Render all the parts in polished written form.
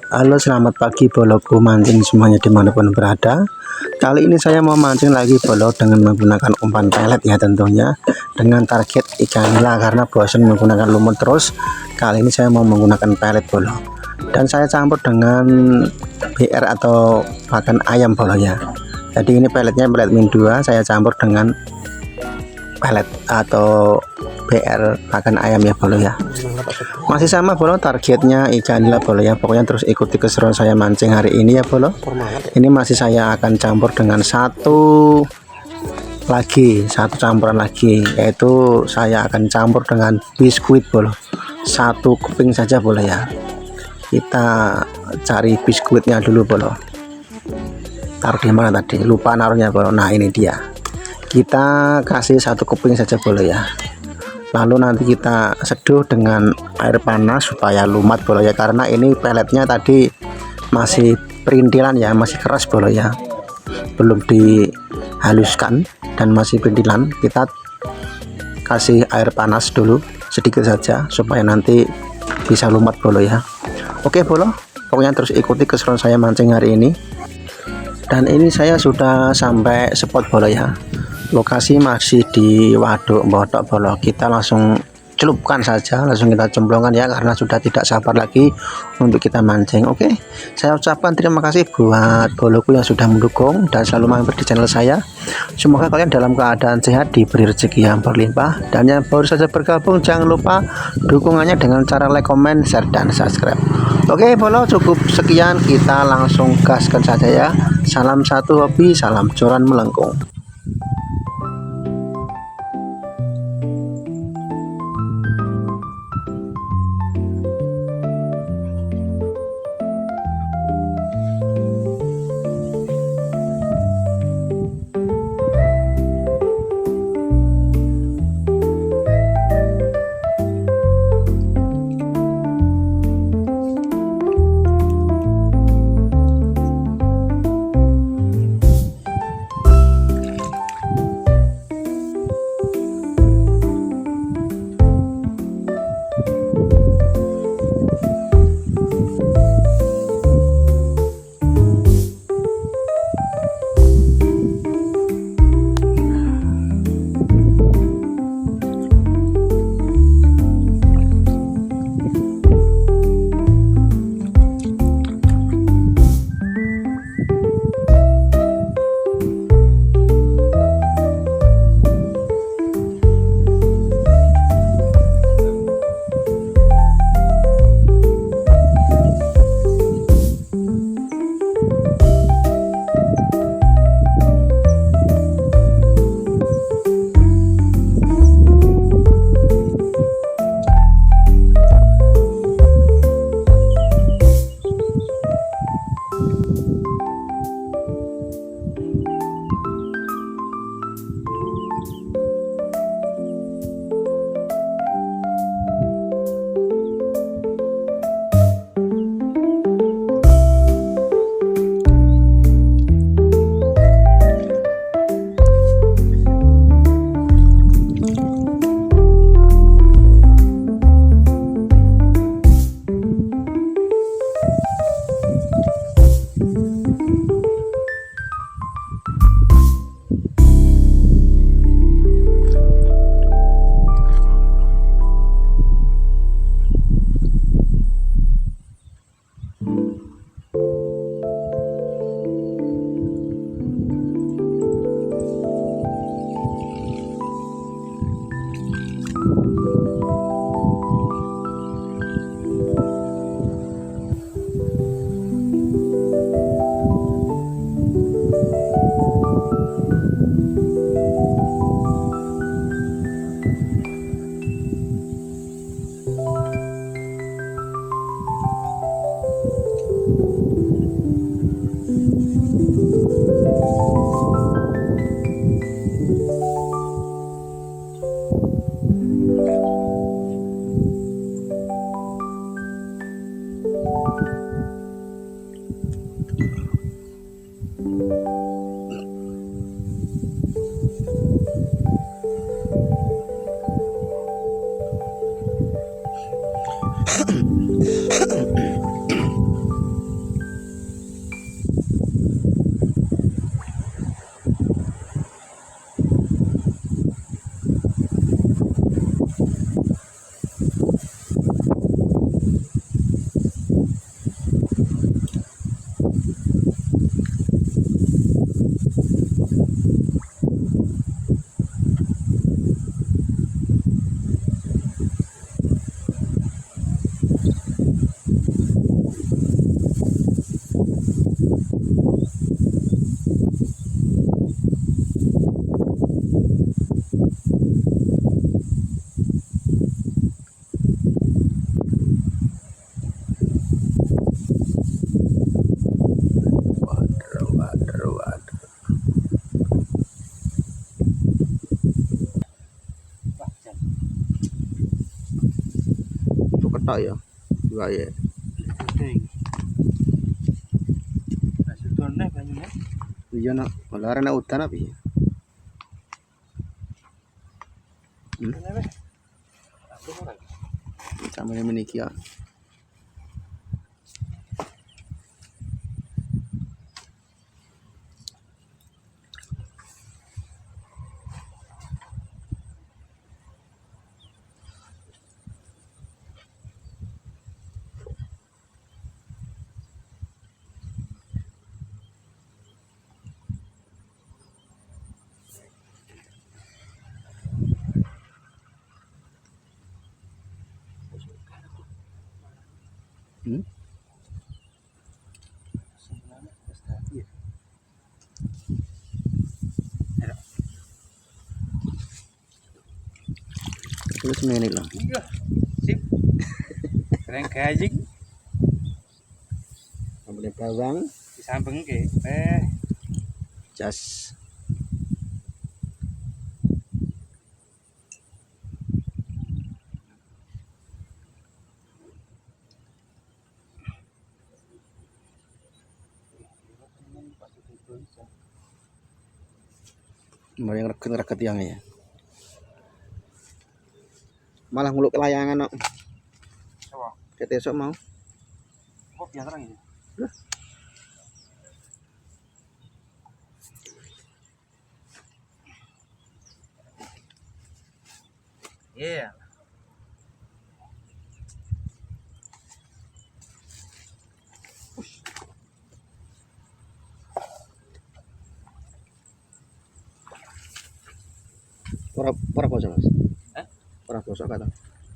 Halo, selamat pagi boloku mancing semuanya dimanapun berada. Kali ini saya mau mancing lagi bolo dengan menggunakan umpan pelet ya, tentunya dengan target ikan nila karena bosan menggunakan lumut terus. Kali ini saya mau menggunakan pelet bolo, dan saya campur dengan BR atau pakan ayam bolo ya. Jadi ini peletnya pelet min 2, saya campur dengan pelet atau BR pakan ayam ya bolo ya. Masih sama bolo, targetnya ikan nila bolo ya. Pokoknya terus ikuti keseruan saya mancing hari ini ya bolo. Ini masih saya akan campur dengan satu campuran lagi, yaitu saya akan campur dengan biskuit bolo. Satu keping saja boleh ya. Kita cari biskuitnya dulu bolo. Taruh di mana tadi, lupa naruhnya bolo. Nah ini dia, kita kasih satu keping saja boleh ya. Lalu nanti kita seduh dengan air panas supaya lumat bolo ya, karena ini peletnya tadi masih perintilan ya, masih keras bolo ya, belum dihaluskan dan masih perintilan. Kita kasih air panas dulu sedikit saja supaya nanti bisa lumat bolo ya. Oke bolo, pokoknya terus ikuti keseruan saya mancing hari ini. Dan ini saya sudah sampai spot bolo ya. Lokasi masih di waduk botok bolo. Kita langsung celupkan saja, langsung kita cemplungkan ya, karena sudah tidak sabar lagi untuk kita mancing. Oke, saya ucapkan terima kasih buat boloku yang sudah mendukung dan selalu mampir di channel saya. Semoga kalian dalam keadaan sehat, diberi rezeki yang berlimpah, dan yang baru saja bergabung jangan lupa dukungannya dengan cara like, comment, share, dan subscribe. Oke bolo, cukup sekian, kita langsung gaskan saja ya. Salam satu hobi, salam joran melengkung. tok ya. Juga ya. Iya nak, malah ana udan apa ya? Sama yang meniki ya. Hmm? Terus ini lah. Iya, sip. Keren kajing Ambil bawang, di samping ke. jas. Mau yang reket yang ya. Malah nguluk kelayangan kok. Coba. Kita esok mau. Kok biar terang ini? Iya. Para poso mas. Para poso kata.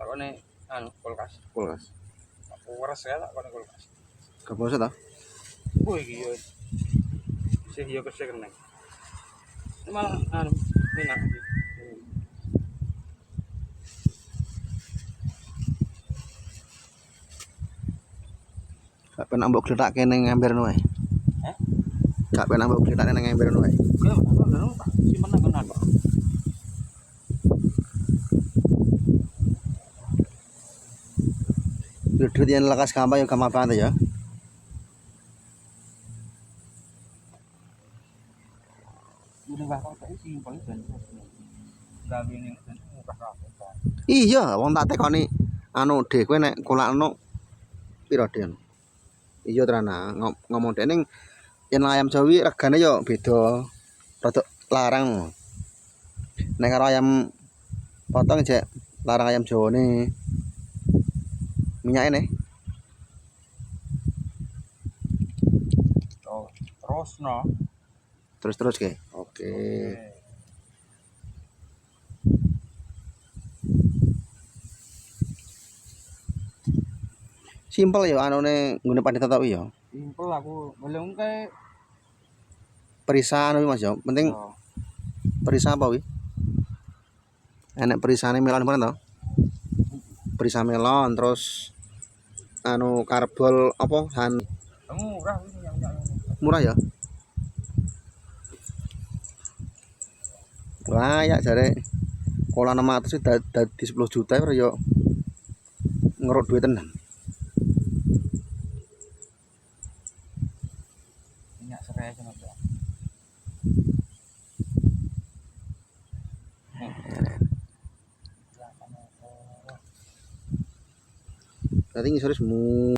Kalau nih, kulkas. Kulkas. Aku waras ya tak kalau kulkas. Ke poso ta? Wih, iya. Sih iya kesek kena. Ini malah minat. Gak pernah mbok gletak kene ngambil wae. Gak pernah mbok gletak nang ngambil wae. Simpen nang kono. Duit yang lekas gampang ya gampang banget ya. Ini bakal kayak simpel dan gawe ini dan mudah kabeh. Iya, wong tak tekoni anu Dek kowe nek kulakno piro Den? Iya tenan ngomong Dek ning yen ayam Jawi regane yo beda. Rada larang. Nek karo ayam potong jek larang ayam Jawa ne. Minyake ne. Oh, terus no. Terus ke. Oke. Simpel ya anune nggone panitia tok ya. Simpel aku belum kayak Perisa anu Mas ya. Penting perisa apa wi? Enek perisane melon bareng to? Perisa melon terus anu karbol apa han murah ini yang murah ya? Layak jare kola 600 dadi 10 juta ya ngeruk duit tenan. minyak serai aja mas. Berarti ngisore semu